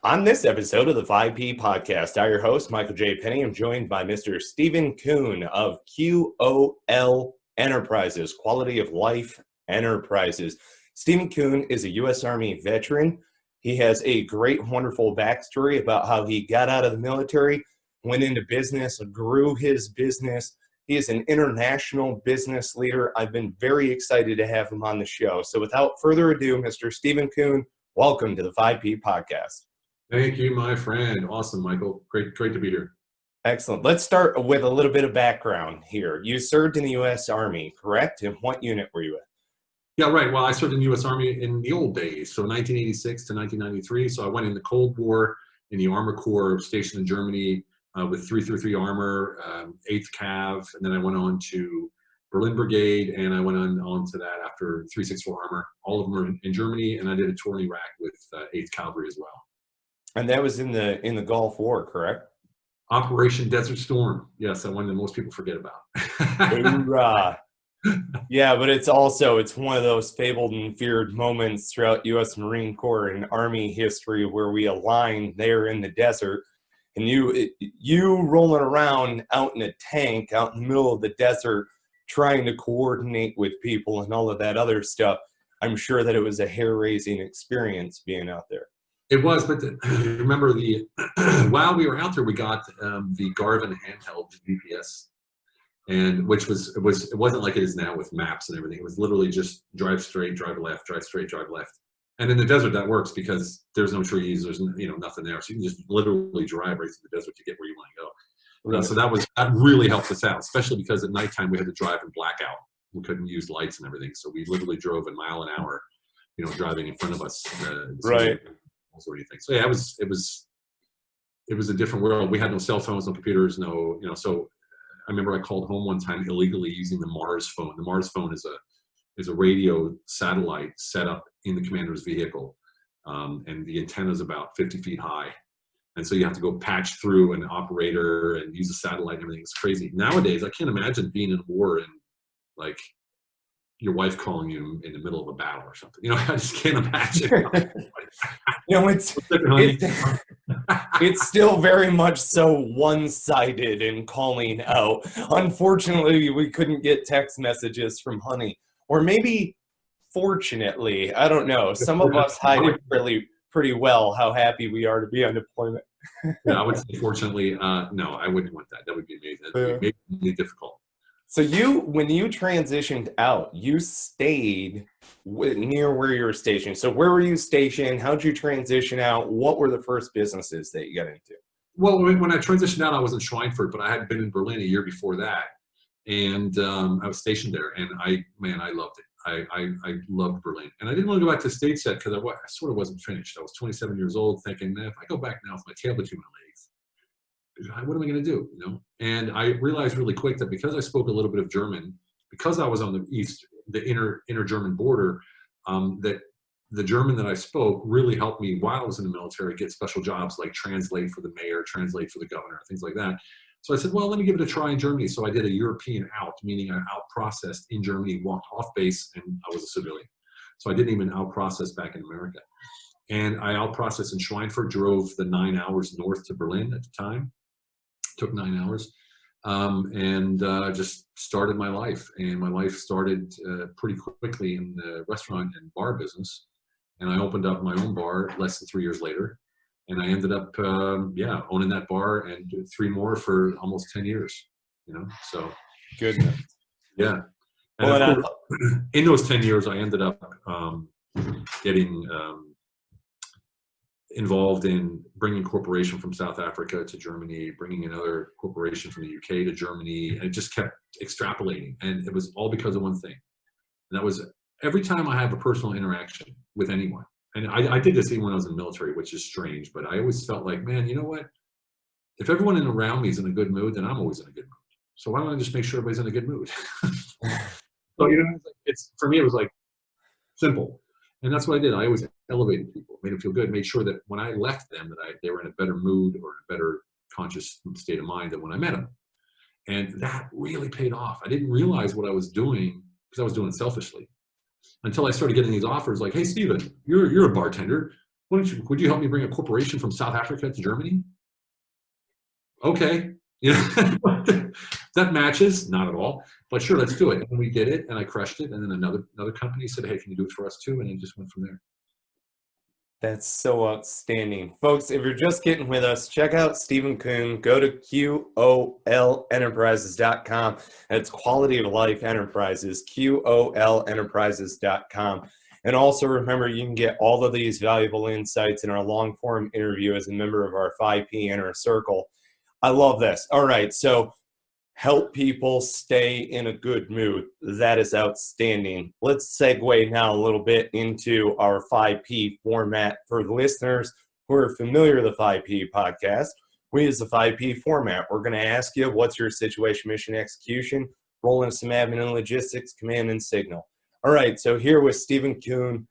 On this episode of the 5P Podcast, I'm your host, Michael J. Penney. I'm joined by Mr. Stephen Kuhn of QOL Enterprises, Quality of Life Enterprises. Stephen Kuhn is a U.S. Army veteran. He has a great, wonderful backstory about how he got out of the military, went into business, grew his business. He is an international business leader. I've been very excited to have him on the show. So without further ado, Mr. Stephen Kuhn, welcome to the 5P Podcast. Thank you, my friend. Awesome, Michael. Great to be here. Excellent. Let's start with a little bit of background here. You served in the U.S. Army, correct? And what unit were you in? Yeah, right. Well, I served in the U.S. Army in the old days, so 1986 to 1993. So I went in the Cold War in the Armor Corps, stationed in Germany with 333 Armor, 8th Cav, and then I went on to Berlin Brigade, and I went on to that after 364 Armor. All of them were in Germany, and I did a tour in Iraq with 8th Cavalry as well. And that was in the Gulf War, correct? Operation Desert Storm. Yes, that one that most people forget about. Hoorah. Yeah, but it's one of those fabled and feared moments throughout U.S. Marine Corps and Army history where we align there in the desert, and you rolling around out in a tank out in the middle of the desert trying to coordinate with people and all of that other stuff. I'm sure that it was a hair-raising experience being out there. It was, but remember while we were out there, we got the Garvin handheld GPS, and it wasn't like it is now with maps and everything. It was literally just drive straight, drive left, drive straight, drive left. And in the desert that works because there's no trees, there's nothing there, so you can just literally drive right through the desert to get where you want to go. Right. So that really helped us out, especially because at nighttime we had to drive in blackout. We couldn't use lights and everything, so we literally drove a mile an hour, driving in front of us. Right. Or anything. So yeah, it was a different world. We had no cell phones, no computers, so I remember I called home one time illegally using the Mars phone. The Mars phone is a radio satellite set up in the commander's vehicle, and the antenna is about 50 feet high, and so you have to go patch through an operator and use a satellite and everything. It's crazy. Nowadays I can't imagine being in a war and like your wife calling you in the middle of a battle or something. I just can't imagine. It's still very much so one-sided in calling out. Unfortunately, we couldn't get text messages from honey. Or maybe, fortunately, I don't know. Some of us hide it pretty well how happy we are to be on deployment. Yeah, I would say fortunately, no, I wouldn't want that. That would be amazing. That would be really difficult. So when you transitioned out, you stayed near where you were stationed. So where were you stationed? How'd you transition out? What were the first businesses that you got into? Well, when I transitioned out, I was in Schweinfurt, but I had been in Berlin a year before that. And I was stationed there, and I loved it. I loved Berlin. And I didn't want to go back to the States yet because I sort of wasn't finished. I was 27 years old thinking, man, if I go back now with my tail between my legs, what am I going to do? And I realized really quick that because I spoke a little bit of German, because I was on the inner German border, that the German that I spoke really helped me while I was in the military get special jobs like translate for the mayor, translate for the governor, things like that. So I said, well, let me give it a try in Germany. So I did a European out, meaning I out-processed in Germany, walked off base, and I was a civilian. So I didn't even out-process back in America. And I out-processed in Schweinfurt, drove the 9 hours north to Berlin at the time. Took 9 hours, and just started my life. And my life started pretty quickly in the restaurant and bar business. And I opened up my own bar less than 3 years later. And I ended up, owning that bar and 3 more for almost 10 years, so. Goodness. Yeah. And of course, in those 10 years, I ended up getting involved in bringing corporation from South Africa to Germany, bringing another corporation from the UK to Germany, and it just kept extrapolating. And it was all because of one thing. And that was every time I have a personal interaction with anyone, and I did this even when I was in the military, which is strange, but I always felt like, man, you know what? If everyone around me is in a good mood, then I'm always in a good mood. So why don't I just make sure everybody's in a good mood? So, for me, it was like simple. And that's what I did. I always elevated people, made them feel good, made sure that when I left them, that they were in a better mood or a better conscious state of mind than when I met them. And that really paid off. I didn't realize what I was doing because I was doing it selfishly until I started getting these offers like, hey, Steven, you're a bartender. Would you help me bring a corporation from South Africa to Germany? Okay. You know, that matches, not at all, but sure, let's do it. And we did it, and I crushed it. And then another company said, hey, can you do it for us too? And it just went from there. That's so outstanding. Folks, if you're just getting with us, check out Stephen Kuhn. Go to QOLenterprises.com. That's Quality of Life Enterprises, QOLenterprises.com. And also remember, you can get all of these valuable insights in our long-form interview as a member of our 5P Inner Circle. I love this. All right, so help people stay in a good mood. That is outstanding. Let's segue now a little bit into our 5P format. For the listeners who are familiar with the 5P podcast, we use the 5P format. We're going to ask you, what's your situation, mission, execution, roll into some admin and logistics, command and signal. All right, so here with Stephen Kuhn,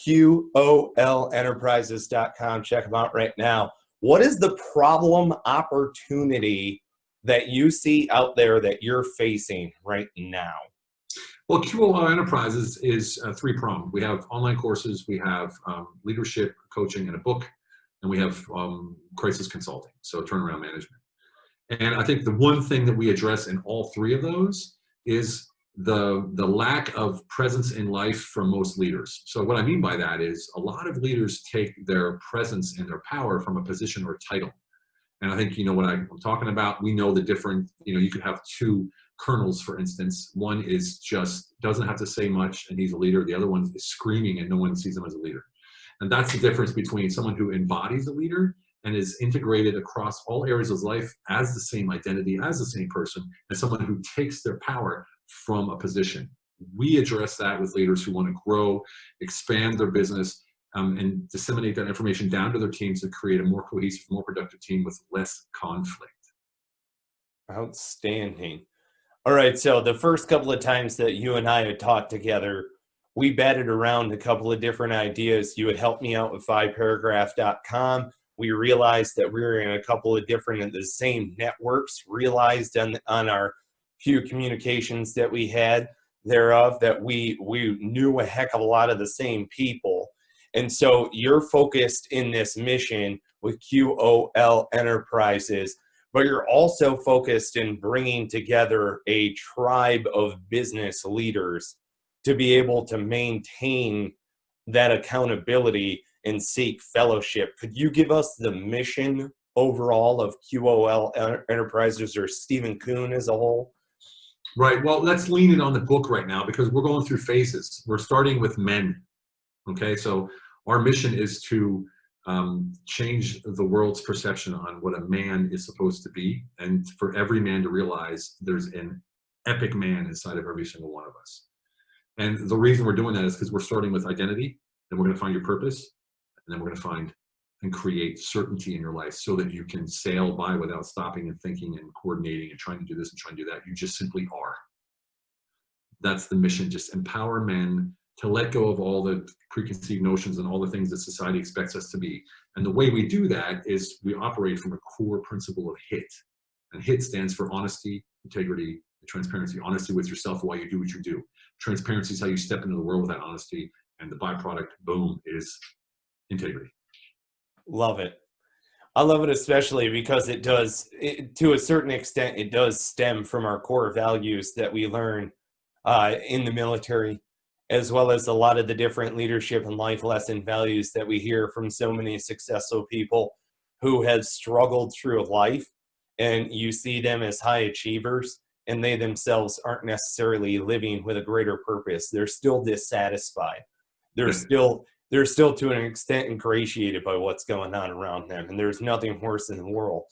QOLenterprises.com. Check them out right now. What is the problem opportunity that you see out there that you're facing right now? Well, QOL Enterprises is three-pronged. We have online courses, we have leadership coaching and a book, and we have crisis consulting, so turnaround management. And I think the one thing that we address in all three of those is the lack of presence in life from most leaders. So what I mean by that is a lot of leaders take their presence and their power from a position or a title. And I think you know what I'm talking about. We know the different, you could have two colonels, for instance. One is just doesn't have to say much and he's a leader. The other one is screaming and no one sees him as a leader. And that's the difference between someone who embodies a leader and is integrated across all areas of life as the same identity, as the same person, and someone who takes their power from a position. We address that with leaders who want to grow, expand their business, and disseminate that information down to their teams to create a more cohesive, more productive team with less conflict. Outstanding. All right, so the first couple of times that you and I had talked together, we batted around a couple of different ideas. You had helped me out with 5paragraph.com. We realized that we were in a couple of different, the same networks, realized on our few communications that we had thereof that we knew a heck of a lot of the same people. And so you're focused in this mission with QOL Enterprises, but you're also focused in bringing together a tribe of business leaders to be able to maintain that accountability and seek fellowship. Could you give us the mission overall of QOL Enterprises, or Stephen Kuhn as a whole? Right. Well, let's lean in on the book right now because we're going through phases. We're starting with men. Okay. So our mission is to change the world's perception on what a man is supposed to be. And for every man to realize there's an epic man inside of every single one of us. And the reason we're doing that is because we're starting with identity, and we're going to find your purpose, and then we're going to find and create certainty in your life so that you can sail by without stopping and thinking and coordinating and trying to do this and trying to do that. You just simply are. That's the mission. Just empower men to let go of all the preconceived notions and all the things that society expects us to be. And the way we do that is we operate from a core principle of HIT. And HIT stands for honesty, integrity, and transparency. Honesty with yourself while you do what you do. Transparency is how you step into the world with that honesty. And the byproduct, boom, is integrity. Love it. I love it especially because to a certain extent, it does stem from our core values that we learn in the military, as well as a lot of the different leadership and life lesson values that we hear from so many successful people who have struggled through life, and you see them as high achievers, and they themselves aren't necessarily living with a greater purpose. They're still dissatisfied. They're still to an extent ingratiated by what's going on around them, and there's nothing worse in the world.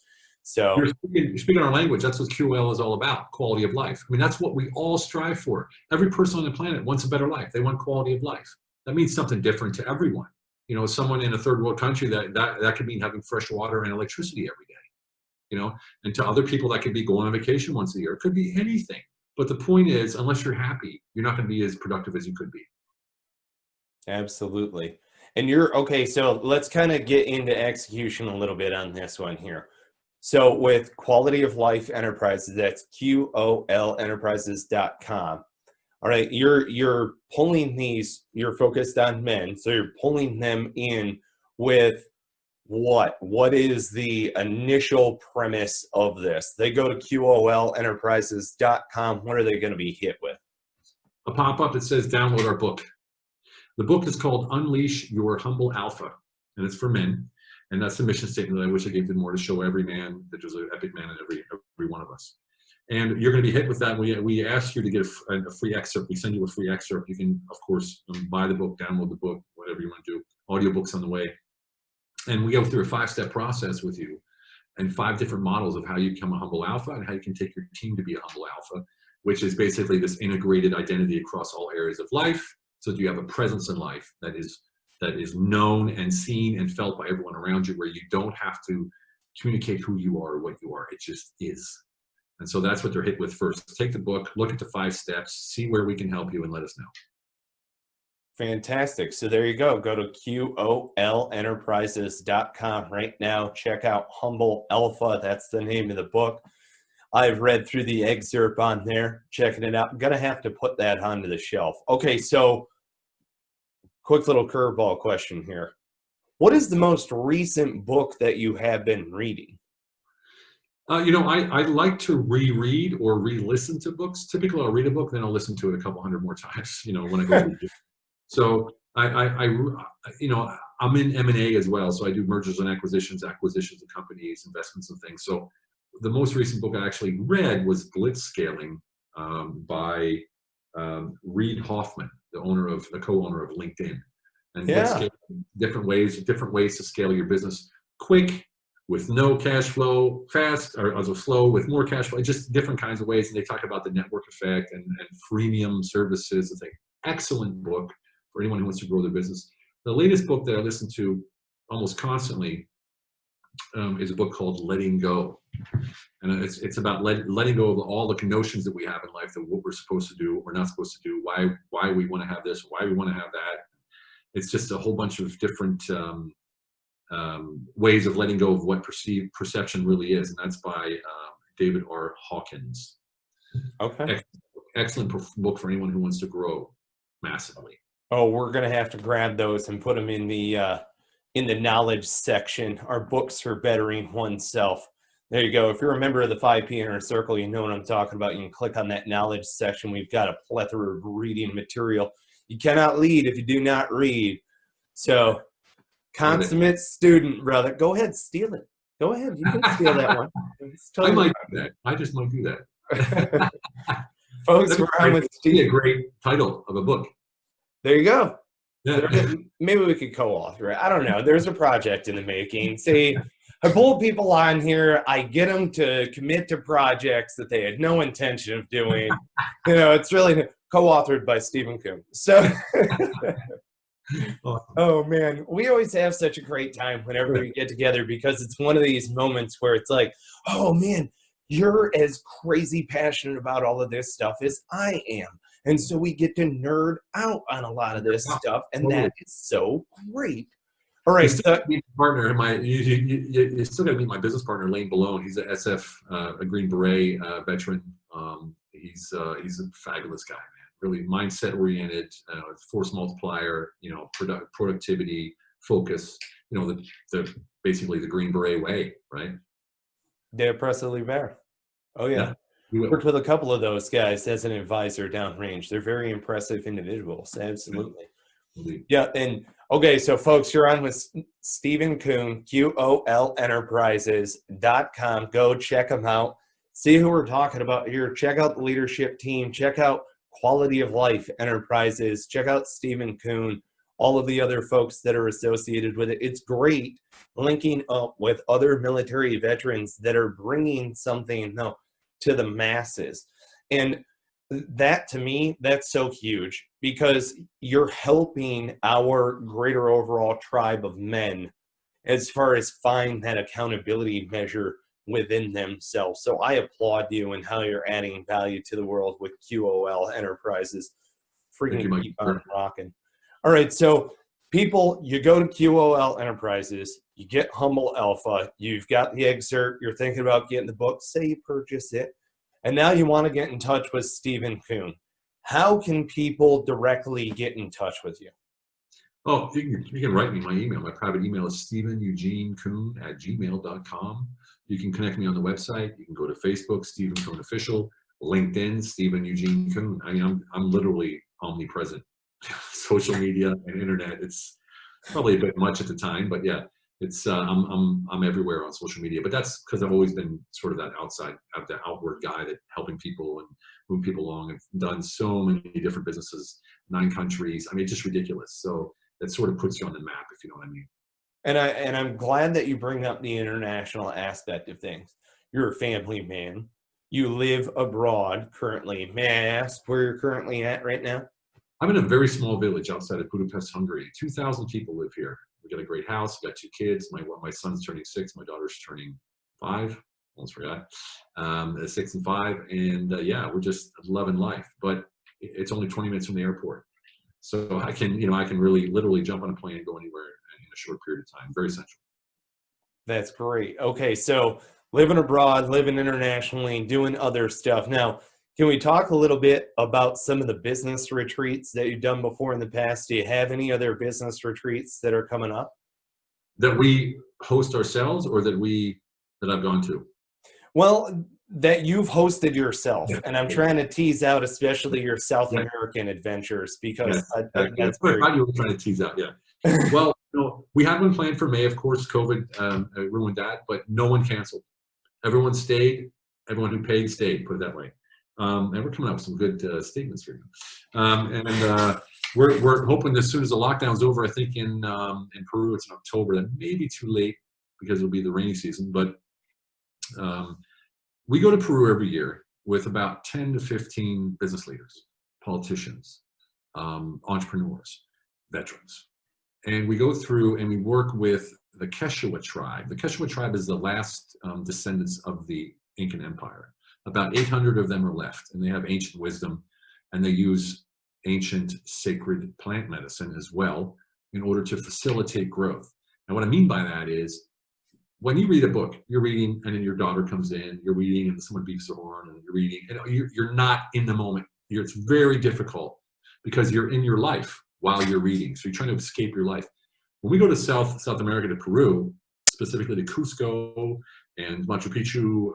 So you're speaking our language. That's what QOL is all about, quality of life. I mean, that's what we all strive for. Every person on the planet wants a better life. They want quality of life. That means something different to everyone. Someone in a third world country, that could mean having fresh water and electricity every day. And to other people, that could be going on vacation once a year. It could be anything. But the point is, unless you're happy, you're not going to be as productive as you could be. Absolutely. And okay, so let's kind of get into execution a little bit on this one here. So with Quality of Life Enterprises, that's QOLenterprises.com. All right, you're pulling these, you're focused on men, so you're pulling them in with what? What is the initial premise of this? They go to QOLenterprises.com. What are they going to be hit with? A pop-up that says download our book. The book is called Unleash Your Humble Alpha, and it's for men. And that's the mission statement that I wish I gave more, to show every man that there's an epic man in every one of us. And you're going to be hit with that. We ask you to get a free excerpt. We send you a free excerpt. You can, of course, buy the book, download the book, whatever you want to do. Audiobooks on the way. And we go through a 5-step process with you and 5 different models of how you become a humble alpha and how you can take your team to be a humble alpha, which is basically this integrated identity across all areas of life, so that you have a presence in life that is known and seen and felt by everyone around you, where you don't have to communicate who you are or what you are. It just is. And so that's what they're hit with first. Take the book, look at the 5 steps, see where we can help you, and let us know. Fantastic. So there you go. Go to QOLenterprises.com right now. Check out Humble Alpha. That's the name of the book. I've read through the excerpt on there, checking it out. I'm going to have to put that onto the shelf. Okay, so quick little curveball question here. What is the most recent book that you have been reading? I like to reread or re-listen to books. Typically, I'll read a book, then I'll listen to it a couple hundred more times, when I go through it. So I'm in M&A as well. So I do mergers and acquisitions of companies, investments and things. So the most recent book I actually read was Blitzscaling by Reid Hoffman, the co-owner of LinkedIn. And Blitzscaling, different ways to scale your business quick, with no cash flow, fast, or also slow with more cash flow, just different kinds of ways. And they talk about the network effect and freemium services. It's an excellent book for anyone who wants to grow their business. The latest book that I listen to almost constantly is a book called Letting Go. And it's about letting go of all the notions that we have in life, that what we're supposed to do, what we're not supposed to do, why we want to have this, why we want to have that. It's just a whole bunch of different ways of letting go of what perception really is. And that's by David R. Hawkins. Okay. Excellent book for anyone who wants to grow massively. Oh, we're going to have to grab those and put them in the knowledge section. Our books for bettering oneself. There you go. If you're a member of the 5P Inner Circle, you know what I'm talking about. You can click on that knowledge section. We've got a plethora of reading material. You cannot lead if you do not read. So, consummate student, brother. Go ahead, steal it. Go ahead. You can steal that one. Totally I might do that. I just might do that. Folks, we're on with Steve. A great title of a book. There you go. Yeah. Maybe we could co-author it. I don't know. There's a project in the making. See, I pull people on here. I get them to commit to projects that they had no intention of doing. It's really co-authored by Stephen Kuhn. So, Awesome. Oh, man. We always have such a great time whenever we get together, because it's one of these moments where it's like, oh, man, you're as crazy passionate about all of this stuff as I am. And so we get to nerd out on a lot of this stuff, and that is so great. All right. You still got to meet my business partner, Lane Balone. He's a SF, a Green Beret veteran. He's a fabulous guy, man. Really mindset oriented, force multiplier. Productivity, focus. Basically the Green Beret way, right? De Oppressively Bear. Oh yeah. We worked with a couple of those guys as an advisor downrange. They're very impressive individuals. Absolutely. Indeed. Yeah. And okay, so folks, you're on with Stephen Kuhn, QOLenterprises.com. Go check them out. See who we're talking about here. Check out the leadership team. Check out Quality of Life Enterprises. Check out Stephen Kuhn, all of the other folks that are associated with it. It's great linking up with other military veterans that are bringing something to the masses. And that, to me, that's so huge, because you're helping our greater overall tribe of men as far as find that accountability measure within themselves. So I applaud you and how you're adding value to the world with QOL Enterprises. Freaking keep on rocking. All right, so people, you go to QOL Enterprises, you get Humble Alpha, you've got the excerpt, you're thinking about getting the book, say you purchase it, and now you want to get in touch with Stephen Kuhn. How can people directly get in touch with you? Oh, you can write me my email. My private email is StephenEugeneKuhn@gmail.com. You can connect me on the website. You can go to Facebook, Stephen Kuhn Official, LinkedIn, Stephen Eugene Kuhn. I mean, I'm literally omnipresent. Social media and internet. It's probably a bit much at the time, but yeah, it's I'm everywhere on social media. But that's because I've always been sort of that the outward guy that helping people and move people along. I've done so many different businesses, 9 countries. I mean, it's just ridiculous. So that sort of puts you on the map, if you know what I mean. And I'm glad that you bring up the international aspect of things. You're a family man. You live abroad currently. May I ask where you're currently at right now? I'm in a very small village outside of Budapest, Hungary. 2,000 people live here. We got a great house. We got 2 kids. My son's turning 6. My daughter's turning 5. Almost forgot. 6 and 5. And yeah, we're just loving life. But it's only 20 minutes from the airport. So I can really literally jump on a plane and go anywhere in a short period of time. Very central. That's great. Okay, so living abroad, living internationally, doing other stuff. Now, can we talk a little bit about some of the business retreats that you've done before in the past? Do you have any other business retreats that are coming up? That we host ourselves, or that I've gone to? Well, that you've hosted yourself, Yeah. and I'm trying to tease out especially your South Yeah. American adventures because Exactly. that's What I very thought you were trying to tease out. Yeah. Well, we had one planned for May. Of course, COVID ruined that, but no one canceled. Everyone stayed. Everyone who paid stayed. Put it that way. And we're coming up with some good statements for you. We're hoping as soon as the lockdown's over. I think in Peru it's in October. That may be too late because it'll be the rainy season. But we go to Peru every year with about 10 to 15 business leaders, politicians, entrepreneurs, veterans. And we go through and we work with the Quechua tribe. The Quechua tribe is the last descendants of the Incan Empire. About 800 of them are left, and they have ancient wisdom, and they use ancient sacred plant medicine as well in order to facilitate growth. And what I mean by that is, when you read a book, you're reading, and then your daughter comes in, you're reading, and someone beeps the horn, and you're reading, and you're not in the moment. It's very difficult because you're in your life while you're reading. So you're trying to escape your life. When we go to South America, to Peru, specifically to Cusco and Machu Picchu,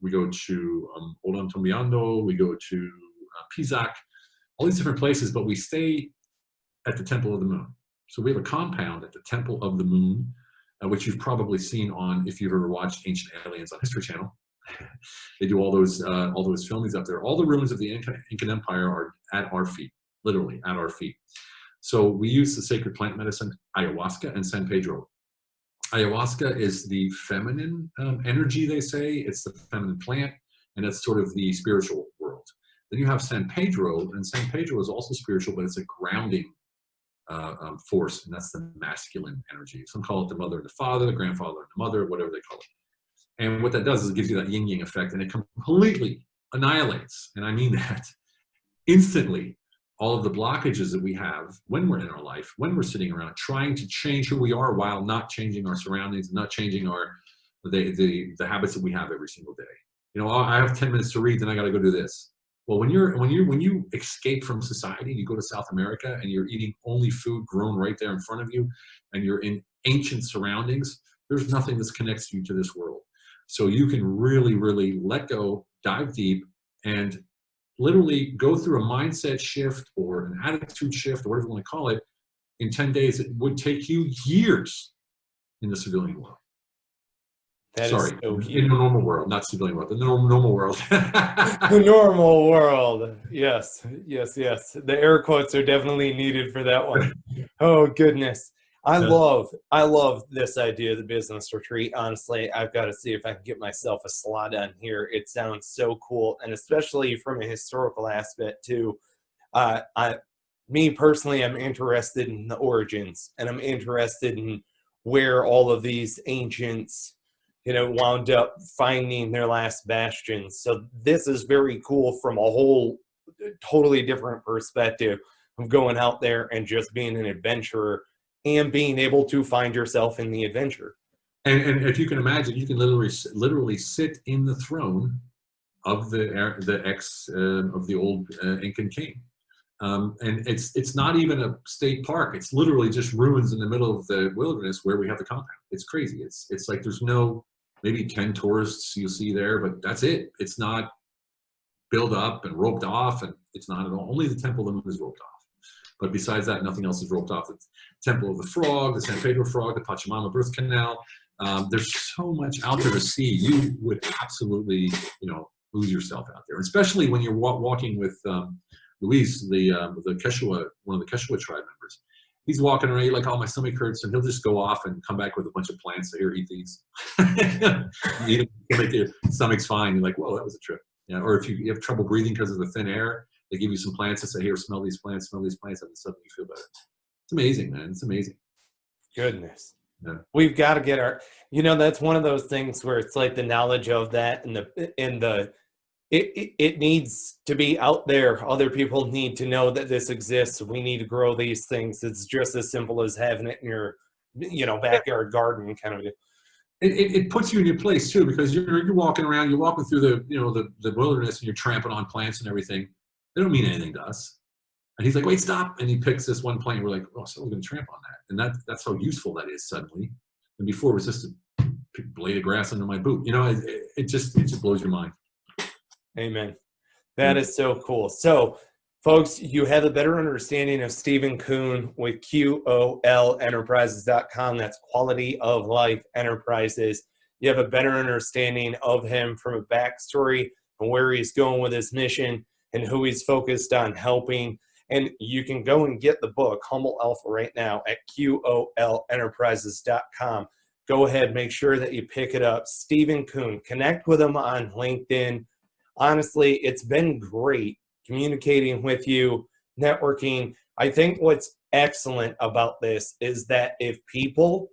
we go to Ollantaytambo, we go to Pisac, all these different places, but we stay at the Temple of the Moon. So we have a compound at the Temple of the Moon, which you've probably seen on, if you've ever watched Ancient Aliens on History Channel. They do all those filmings up there. All the ruins of the Incan Empire are at our feet, literally at our feet. So we use the sacred plant medicine, ayahuasca and San Pedro. Ayahuasca is the feminine energy, they say. It's the feminine plant, and it's sort of the spiritual world. Then you have San Pedro, and San Pedro is also spiritual, but it's a grounding force, and that's the masculine energy. Some call it the mother and the father, the grandfather and the mother, whatever they call it. And what that does is it gives you that yin-yang effect, and it completely annihilates, and I mean that, instantly, all of the blockages that we have when we're in our life, when we're sitting around trying to change who we are while not changing our surroundings, not changing the habits that we have every single day. You know, I have 10 minutes to read, then I got to go do this. Well, when you escape from society, you go to South America and you're eating only food grown right there in front of you, and you're in ancient surroundings, there's nothing that connects you to this world. So you can really, really let go, dive deep, and literally go through a mindset shift or an attitude shift or whatever you want to call it in 10 days. It would take you years in the civilian world. That Sorry, is so in the normal world, not civilian world, the normal world. The normal world. Yes, yes, yes. The air quotes are definitely needed for that one. Oh, goodness. I love this idea of the business retreat. Honestly, I've got to see if I can get myself a slot on here. It sounds so cool, and especially from a historical aspect too. Me personally, I'm interested in the origins, and I'm interested in where all of these ancients, wound up finding their last bastions. So this is very cool from a whole totally different perspective of going out there and just being an adventurer and being able to find yourself in the adventure. And if you can imagine, you can literally sit in the throne of the old Incan king. And it's not even a state park. It's literally just ruins in the middle of the wilderness where we have the compound. It's crazy. It's like there's no, maybe 10 tourists you'll see there, but that's it. It's not built up and roped off, and it's not at all. Only the Temple of the Moon is roped off. But besides that, nothing else is roped off. The Temple of the Frog, the San Pedro Frog, the Pachamama Birth Canal. There's so much out there to see. You would absolutely, lose yourself out there, especially when you're walking with Luis, the Quechua, one of the Quechua tribe members. He's walking around, like, oh, my stomach hurts, and he'll just go off and come back with a bunch of plants. Say, here, eat these. You eat them, make your stomach's fine. You're like, whoa, that was a trip. Yeah. Or if you have trouble breathing because of the thin air, they give you some plants and say, here, smell these plants, and then suddenly you feel better. It's amazing, man. It's amazing. Goodness. Yeah. We've got to get that's one of those things where it's like the knowledge of that it needs to be out there. Other people need to know that this exists. We need to grow these things. It's just as simple as having it in your, backyard garden kind of. It puts you in your place too, because you're walking around, you're walking through the wilderness, and you're tramping on plants and everything. They don't mean anything to us. And he's like, wait, stop. And he picks this one plant. We're like, oh, so we're going to tramp on that. And that's how useful that is suddenly. And before it was just a blade of grass under my boot. It just blows your mind. Amen. That is so cool. So, folks, you have a better understanding of Stephen Kuhn with QOLenterprises.com. That's Quality of Life Enterprises. You have a better understanding of him from a backstory and where he's going with his mission and who he's focused on helping. And you can go and get the book, Humble Alpha, right now at QOLenterprises.com. Go ahead, make sure that you pick it up. Stephen Kuhn, connect with him on LinkedIn. Honestly, it's been great communicating with you, networking. I think what's excellent about this is that if people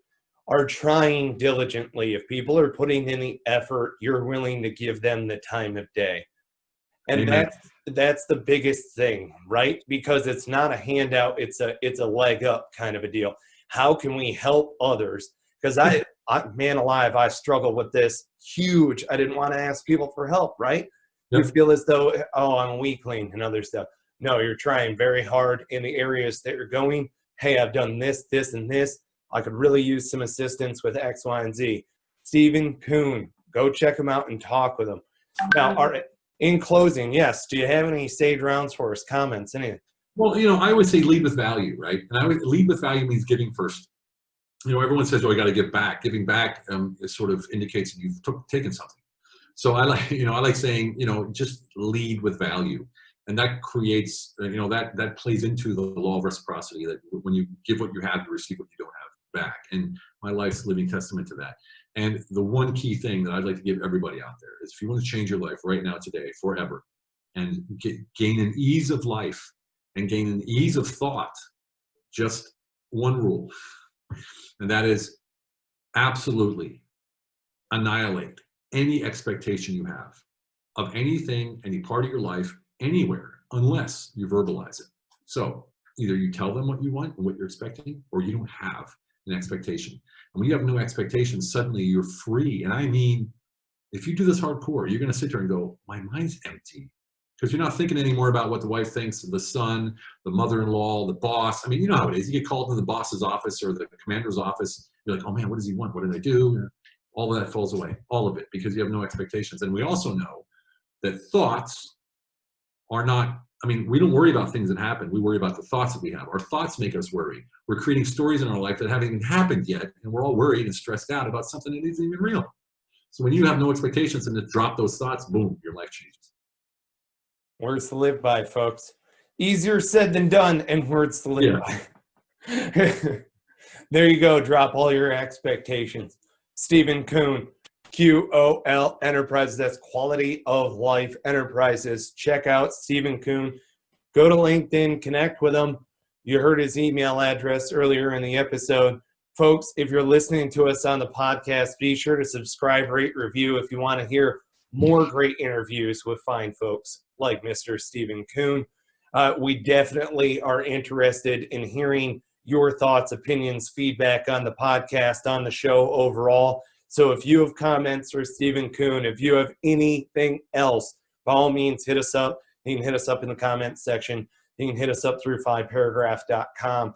are trying diligently, if people are putting in the effort, you're willing to give them the time of day. And Amen. that's the biggest thing, right? Because it's not a handout, it's a leg up kind of a deal. How can we help others? Because I man alive, I struggle with this huge. I didn't want to ask people for help, right? You feel as though, oh, I'm a weakling and other stuff. No, you're trying very hard in the areas that you're going. Hey, I've done this, this, and this. I could really use some assistance with X, Y, and Z. Stephen Kuhn, go check him out and talk with him. Now, in closing, yes, do you have any sage rounds for us, comments, anything? Well, I always say lead with value, right? And I would lead with value means giving first. Everyone says, oh, I got to give back. Giving back sort of indicates that you've taken something. So I like saying, just lead with value. And that creates, that plays into the law of reciprocity, that when you give what you have, you receive what you don't have back. And my life's a living testament to that. And the one key thing that I'd like to give everybody out there is if you want to change your life right now, today, forever, and gain an ease of life and gain an ease of thought, just one rule. And that is absolutely annihilate any expectation you have of anything, any part of your life, anywhere, unless you verbalize it. So either you tell them what you want and what you're expecting, or you don't have an expectation. And when you have no expectations, suddenly you're free. And I mean, if you do this hardcore, you're going to sit there and go, my mind's empty. Because you're not thinking anymore about what the wife thinks, the son, the mother-in-law, the boss. I mean, you know how it is. You get called to the boss's office or the commander's office. You're like, oh man, what does he want? What did I do? All of that falls away, all of it, because you have no expectations. And we also know that thoughts are not, we don't worry about things that happen. We worry about the thoughts that we have. Our thoughts make us worry. We're creating stories in our life that haven't even happened yet, and we're all worried and stressed out about something that isn't even real. So when you have no expectations and just drop those thoughts, boom, your life changes. Words to live by, folks. Easier said than done, and words to live by. There you go. Drop all your expectations. Stephen Kuhn, QOL Enterprises. That's Quality of Life Enterprises. Check out Stephen Kuhn. Go to LinkedIn, connect with him. You heard his email address earlier in the episode. Folks, if you're listening to us on the podcast, be sure to subscribe, rate, review if you want to hear more great interviews with fine folks like Mr. Stephen Kuhn. We definitely are interested in hearing your thoughts, opinions, feedback on the podcast, on the show overall. So if you have comments for Stephen Kuhn, if you have anything else, by all means, hit us up. You can hit us up in the comments section. You can hit us up through 5paragraph.com.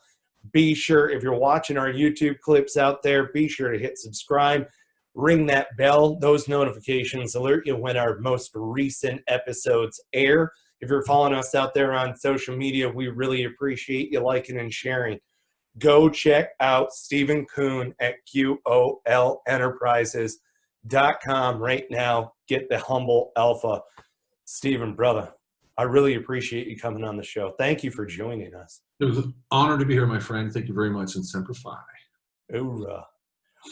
Be sure, if you're watching our YouTube clips out there, be sure to hit subscribe, ring that bell. Those notifications alert you when our most recent episodes air. If you're following us out there on social media, we really appreciate you liking and sharing. Go check out Stephen Kuhn at QOLenterprises.com right now. Get the Humble Alpha. Stephen, brother, I really appreciate you coming on the show. Thank you for joining us. It was an honor to be here, my friend. Thank you very much, and Semper Fi. Hoorah.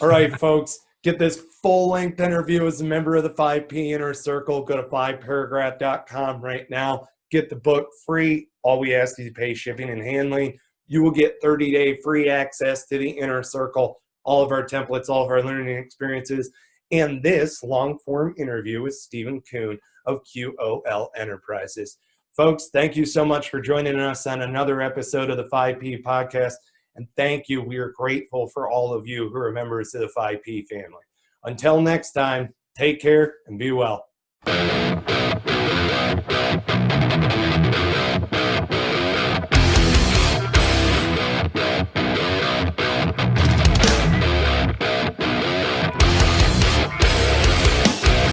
All right, folks, get this full-length interview as a member of the 5P Inner Circle. Go to 5paragraph.com right now. Get the book free. All we ask is you pay shipping and handling. You will get 30-day free access to the Inner Circle, all of our templates, all of our learning experiences, and this long-form interview with Stephen Kuhn of QOL Enterprises. Folks, thank you so much for joining us on another episode of the 5P Podcast, and thank you. We are grateful for all of you who are members of the 5P family. Until next time, take care and be well.